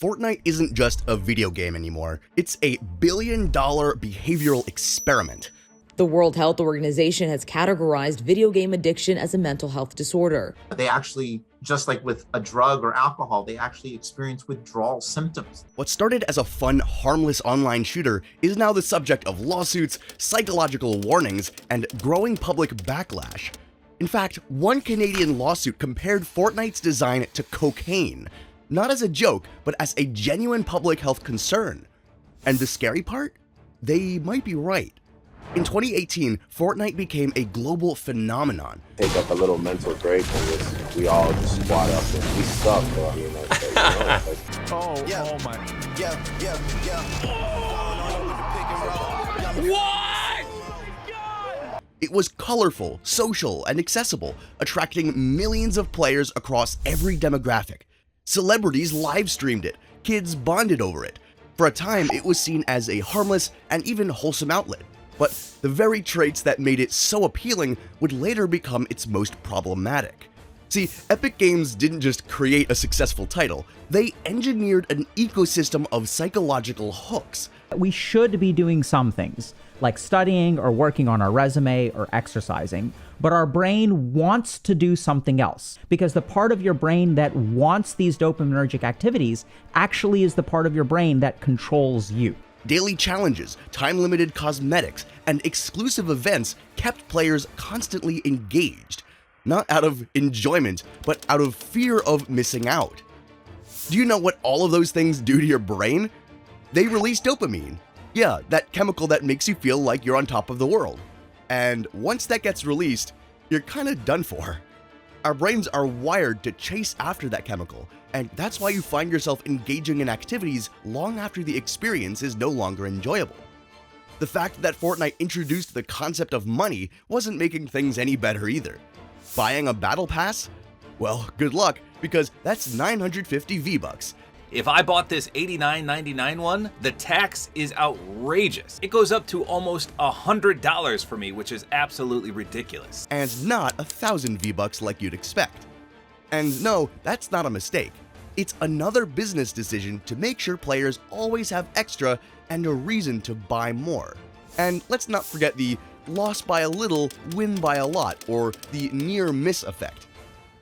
Fortnite isn't just a video game anymore, it's a billion-dollar behavioral experiment. The World Health Organization has categorized video game addiction as a mental health disorder. They actually, just like with a drug or alcohol, they actually experience withdrawal symptoms. What started as a fun, harmless online shooter is now the subject of lawsuits, psychological warnings, and growing public backlash. In fact, one Canadian lawsuit compared Fortnite's design to cocaine, not as a joke, but as a genuine public health concern. And the scary part? They might be right. In 2018, Fortnite became a global phenomenon. Take up a little mental break and we all just squat up and we suck, bro. You know, like, oh my. What? It was colorful, social, and accessible, attracting millions of players across every demographic. Celebrities live-streamed it, kids bonded over it. For a time, it was seen as a harmless and even wholesome outlet. But the very traits that made it so appealing would later become its most problematic. See, Epic Games didn't just create a successful title, they engineered an ecosystem of psychological hooks. We should be doing some things, like studying or working on our resume or exercising, but our brain wants to do something else, because the part of your brain that wants these dopaminergic activities actually is the part of your brain that controls you. Daily challenges, time-limited cosmetics, and exclusive events kept players constantly engaged, not out of enjoyment, but out of fear of missing out. Do you know what all of those things do to your brain? They release dopamine. Yeah, that chemical that makes you feel like you're on top of the world. And once that gets released, you're kinda done for. Our brains are wired to chase after that chemical, and that's why you find yourself engaging in activities long after the experience is no longer enjoyable. The fact that Fortnite introduced the concept of money wasn't making things any better either. Buying a battle pass? Well, good luck, because that's 950 V-Bucks. If I bought this $89.99 one, the tax is outrageous. It goes up to almost $100 for me, which is absolutely ridiculous. And not 1,000 V-Bucks like you'd expect. And no, that's not a mistake. It's another business decision to make sure players always have extra and a reason to buy more. And let's not forget the loss by a little, win by a lot, or the near-miss effect.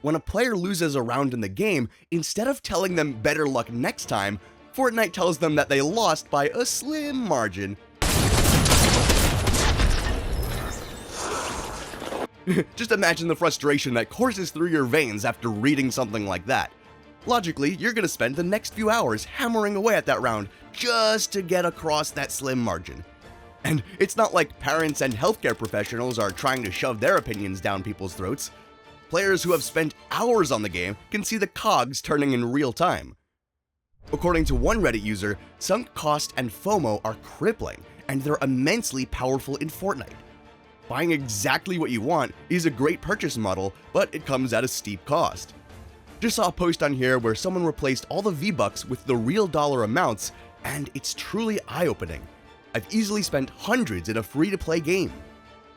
When a player loses a round in the game, instead of telling them better luck next time, Fortnite tells them that they lost by a slim margin. Just imagine the frustration that courses through your veins after reading something like that. Logically, you're gonna spend the next few hours hammering away at that round just to get across that slim margin. And it's not like parents and healthcare professionals are trying to shove their opinions down people's throats. Players who have spent hours on the game can see the cogs turning in real time. According to one Reddit user, sunk cost and FOMO are crippling, and they're immensely powerful in Fortnite. Buying exactly what you want is a great purchase model, but it comes at a steep cost. Just saw a post on here where someone replaced all the V-Bucks with the real dollar amounts, and it's truly eye-opening. I've easily spent hundreds in a free-to-play game.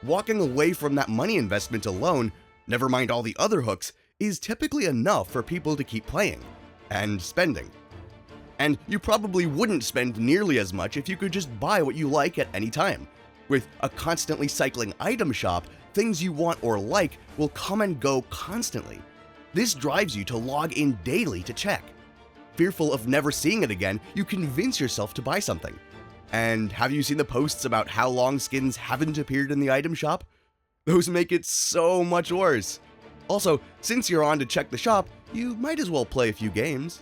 Walking away from that money investment alone, never mind all the other hooks, is typically enough for people to keep playing and spending. And you probably wouldn't spend nearly as much if you could just buy what you like at any time. With a constantly cycling item shop, things you want or like will come and go constantly. This drives you to log in daily to check. Fearful of never seeing it again, you convince yourself to buy something. And have you seen the posts about how long skins haven't appeared in the item shop? Those make it so much worse. Also, since you're on to check the shop, you might as well play a few games.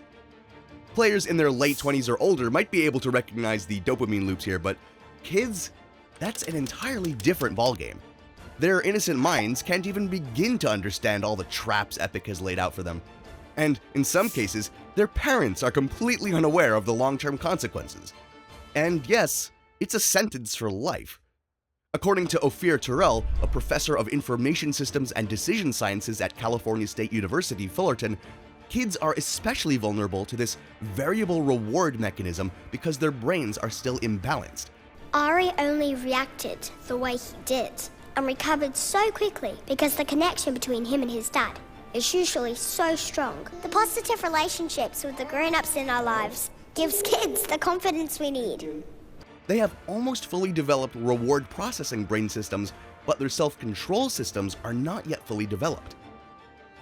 Players in their late 20s or older might be able to recognize the dopamine loops here, but kids? That's an entirely different ballgame. Their innocent minds can't even begin to understand all the traps Epic has laid out for them. And in some cases, their parents are completely unaware of the long-term consequences. And yes, it's a sentence for life. According to Ophir Terrell, a professor of information systems and decision sciences at California State University, Fullerton, kids are especially vulnerable to this variable reward mechanism because their brains are still imbalanced. Ari only reacted the way he did and recovered so quickly because the connection between him and his dad is usually so strong. The positive relationships with the grown-ups in our lives gives kids the confidence we need. They have almost fully developed reward processing brain systems, but their self-control systems are not yet fully developed.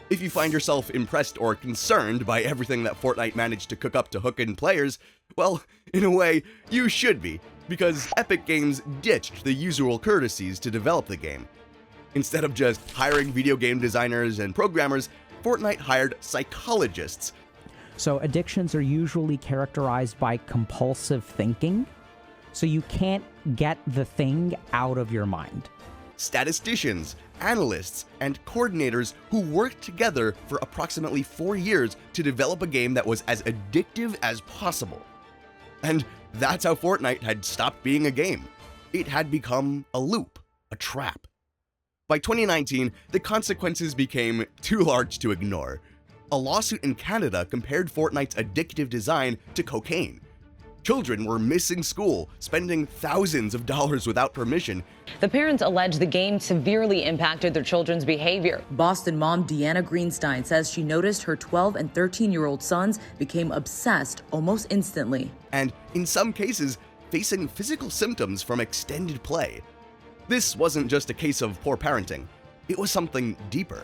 If you find yourself impressed or concerned by everything that Fortnite managed to cook up to hook in players, well, in a way, you should be, because Epic Games ditched the usual courtesies to develop the game. Instead of just hiring video game designers and programmers, Fortnite hired psychologists. So addictions are usually characterized by compulsive thinking, so you can't get the thing out of your mind. Statisticians, analysts, and coordinators who worked together for approximately 4 years to develop a game that was as addictive as possible. And that's how Fortnite had stopped being a game. It had become a loop, a trap. By 2019, the consequences became too large to ignore. A lawsuit in Canada compared Fortnite's addictive design to cocaine. Children were missing school, spending thousands of dollars without permission. The parents allege the game severely impacted their children's behavior. Boston mom Deanna Greenstein says she noticed her 12 and 13-year-old sons became obsessed almost instantly. And in some cases, facing physical symptoms from extended play. This wasn't just a case of poor parenting, it was something deeper.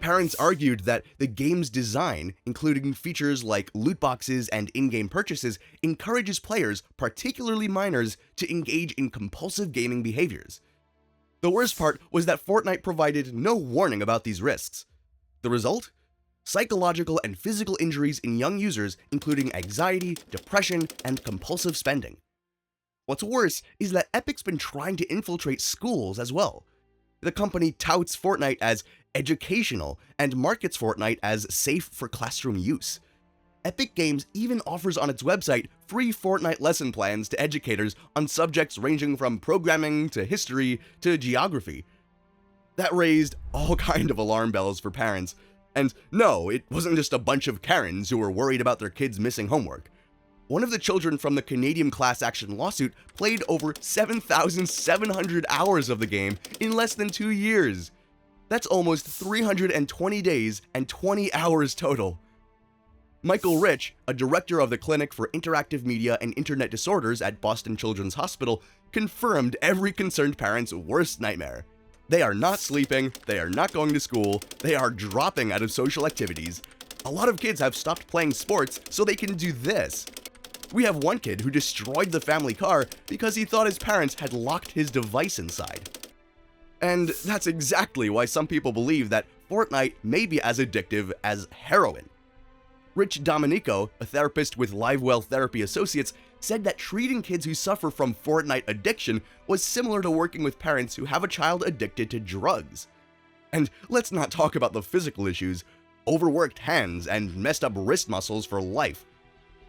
Parents argued that the game's design, including features like loot boxes and in-game purchases, encourages players, particularly minors, to engage in compulsive gaming behaviors. The worst part was that Fortnite provided no warning about these risks. The result? Psychological and physical injuries in young users, including anxiety, depression, and compulsive spending. What's worse is that Epic's been trying to infiltrate schools as well. The company touts Fortnite as educational and markets Fortnite as safe for classroom use. Epic Games even offers on its website free Fortnite lesson plans to educators on subjects ranging from programming to history to geography. That raised all kind of alarm bells for parents. And no, it wasn't just a bunch of Karens who were worried about their kids missing homework. One of the children from the Canadian class action lawsuit played over 7,700 hours of the game in less than 2 years. That's almost 320 days and 20 hours total. Michael Rich, a director of the Clinic for Interactive Media and Internet Disorders at Boston Children's Hospital, confirmed every concerned parent's worst nightmare. They are not sleeping, they are not going to school, they are dropping out of social activities. A lot of kids have stopped playing sports so they can do this. We have one kid who destroyed the family car because he thought his parents had locked his device inside. And that's exactly why some people believe that Fortnite may be as addictive as heroin. Rich Domenico, a therapist with LiveWell Therapy Associates, said that treating kids who suffer from Fortnite addiction was similar to working with parents who have a child addicted to drugs. And let's not talk about the physical issues, overworked hands and messed up wrist muscles for life.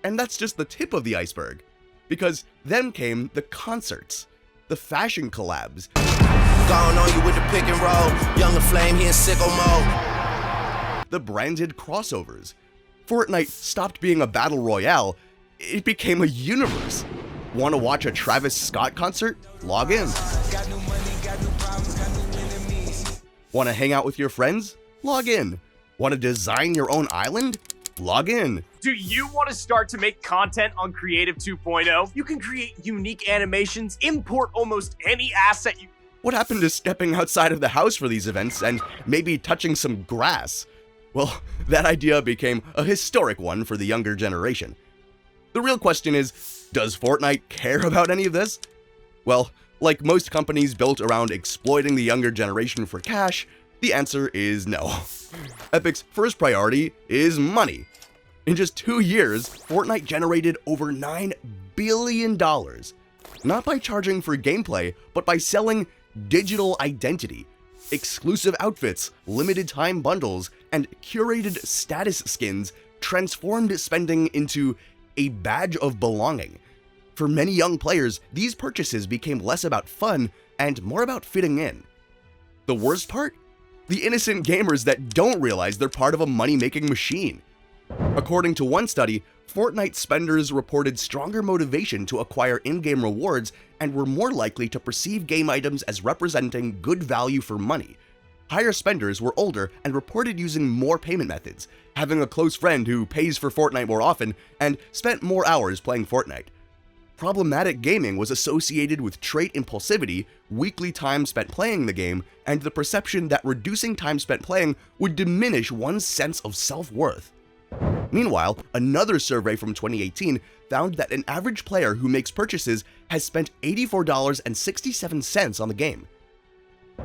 And that's just the tip of the iceberg, because then came the concerts, the fashion collabs, Gone on you with the pick and roll, younger flame, he in sicko mode. the branded crossovers. Fortnite stopped being a battle royale, it became a universe. Want to watch a Travis Scott concert? Log in. Want to hang out with your friends? Log in. Want to design your own island? Log in. Do you want to start to make content on Creative 2.0? You can create unique animations, import almost any asset you... What happened to stepping outside of the house for these events and maybe touching some grass? Well, that idea became a historic one for the younger generation. The real question is, does Fortnite care about any of this? Well, like most companies built around exploiting the younger generation for cash, the answer is no. Epic's first priority is money. In just 2 years, Fortnite generated over $9 billion. Not by charging for gameplay, but by selling digital identity, exclusive outfits, limited time bundles, and curated status skins transformed spending into a badge of belonging. For many young players, these purchases became less about fun and more about fitting in. The worst part? The innocent gamers that don't realize they're part of a money-making machine. According to one study, Fortnite spenders reported stronger motivation to acquire in-game rewards and were more likely to perceive game items as representing good value for money. higher spenders were older and reported using more payment methods, having a close friend who pays for Fortnite more often, and spent more hours playing Fortnite. Problematic gaming was associated with trait impulsivity, weekly time spent playing the game, and the perception that reducing time spent playing would diminish one's sense of self-worth. Meanwhile, another survey from 2018 found that an average player who makes purchases has spent $84.67 on the game.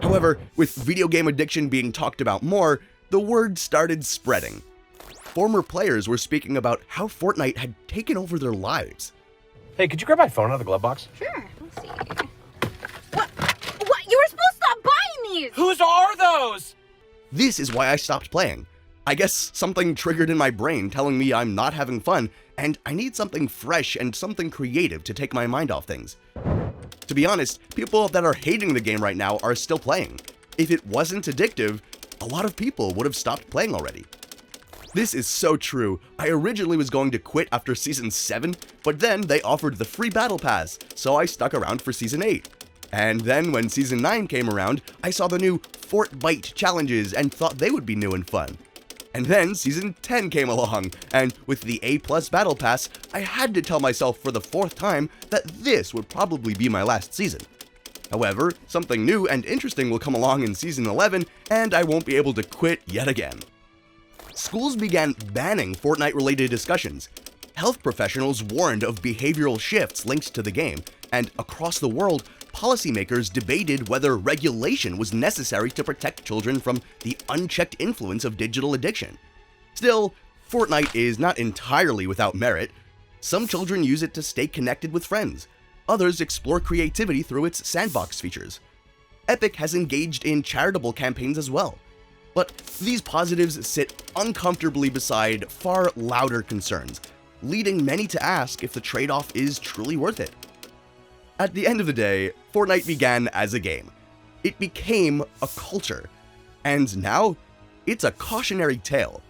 However, with video game addiction being talked about more, the word started spreading. Former players were speaking about how Fortnite had taken over their lives. Hey, could you grab my phone out of the glove box? Sure. Let's see. What? You were supposed to stop buying these! Whose are those? This is why I stopped playing. I guess something triggered in my brain telling me I'm not having fun, and I need something fresh and something creative to take my mind off things. To be honest, people that are hating the game right now are still playing. If it wasn't addictive, a lot of people would have stopped playing already. This is so true. I originally was going to quit after Season 7, but then they offered the free Battle Pass, so I stuck around for Season 8. And then when Season 9 came around, I saw the new Fortnite challenges and thought they would be new and fun. And then Season 10 came along, and with the A+ Battle Pass, I had to tell myself for the 4th time that this would probably be my last season. However, something new and interesting will come along in Season 11, and I won't be able to quit yet again. Schools began banning Fortnite-related discussions. Health professionals warned of behavioral shifts linked to the game, and across the world, policymakers debated whether regulation was necessary to protect children from the unchecked influence of digital addiction. Still, Fortnite is not entirely without merit. Some children use it to stay connected with friends. Others explore creativity through its sandbox features. Epic has engaged in charitable campaigns as well. But these positives sit uncomfortably beside far louder concerns, leading many to ask if the trade-off is truly worth it. At the end of the day, Fortnite began as a game. It became a culture. And now, it's a cautionary tale.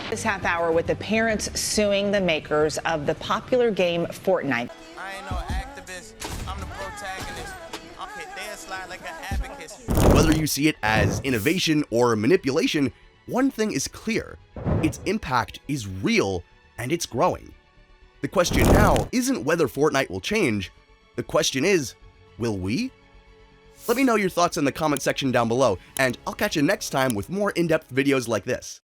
This half hour with the parents suing the makers of the popular game Fortnite. I ain't no activist, I'm the protagonist. I'll hit their slide like an advocate. Whether you see it as innovation or manipulation, one thing is clear. Its impact is real and it's growing. The question now isn't whether Fortnite will change. The question is, will we? Let me know your thoughts in the comment section down below, and I'll catch you next time with more in-depth videos like this.